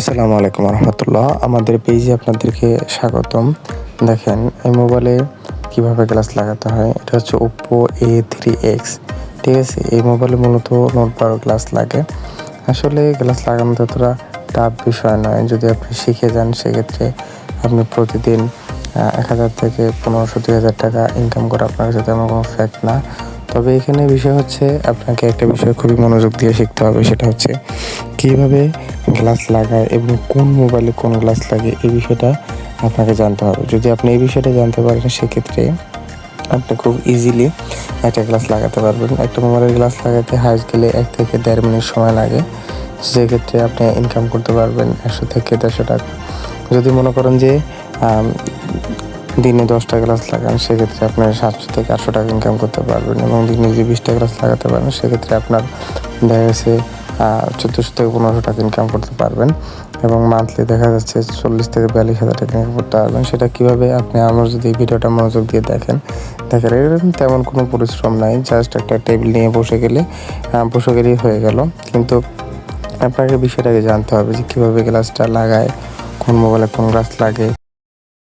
আসসালামু আলাইকুম রহমতুল্লাহ। আমাদের পেজে আপনাদেরকে স্বাগতম। দেখেন এই মোবাইলে কীভাবে গ্লাস লাগাতে হয়। এটা হচ্ছে Oppo A3X, ঠিক আছে? এই মোবাইলে মূলত নোট 12 গ্লাস লাগে। আসলে গ্লাস লাগানো ততটা টাফ বিষয় নয়। যদি আপনি শিখে যান সেক্ষেত্রে আপনি প্রতিদিন ১,০০০ থেকে ১৫০০-২,০০০ টাকা ইনকাম করা আপনার কাছে তেমন কোনো ফ্যাক্ট না। তবে এখানে বিষয় হচ্ছে আপনাকে একটা বিষয় খুবই মনোযোগ দিয়ে শিখতে হবে, সেটা হচ্ছে কীভাবে গ্লাস লাগায় এবং কোন মোবাইলে কোন গ্লাস লাগে এই বিষয়টা আপনাকে জানতে হবে। যদি আপনি এই বিষয়টা জানতে পারেন সেক্ষেত্রে আপনি খুব ইজিলি একটা গ্লাস লাগাতে পারবেন। একটা মোবাইলের গ্লাস লাগাতে হাইস্ট গেলে ১ থেকে ১.৫ মিনিট সময় লাগে। সেক্ষেত্রে আপনি ইনকাম করতে পারবেন ১০০ থেকে ১৫০ টাকা। যদি মনে করেন যে দিনে ১০টা গ্লাস লাগান সেক্ষেত্রে আপনার ৭০০ থেকে ৮০০ টাকা ইনকাম করতে পারবেন এবং দিনে যদি ২০টা গ্লাস লাগাতে পারেন সেক্ষেত্রে আপনার দেখা গেছে ১৪০০ থেকে ১৫০০ টাকা ইনকাম করতে পারবেন এবং মান্থলি দেখা যাচ্ছে ৪০ থেকে ৪২,০০০ টাকা ইনকাম করতে পারবেন। সেটা কীভাবে আপনি আমার যদি এই ভিডিওটা মনোযোগ দিয়ে দেখেন এরকম তেমন কোনো পরিশ্রম নাই। জাস্ট একটা টেবিল নিয়ে বসে গেলেই হয়ে গেল। কিন্তু আপনাকে বিষয়টাকে জানতে হবে যে কীভাবে গ্লাসটা লাগায়, কোন মোবাইলে কোন গ্লাস লাগে।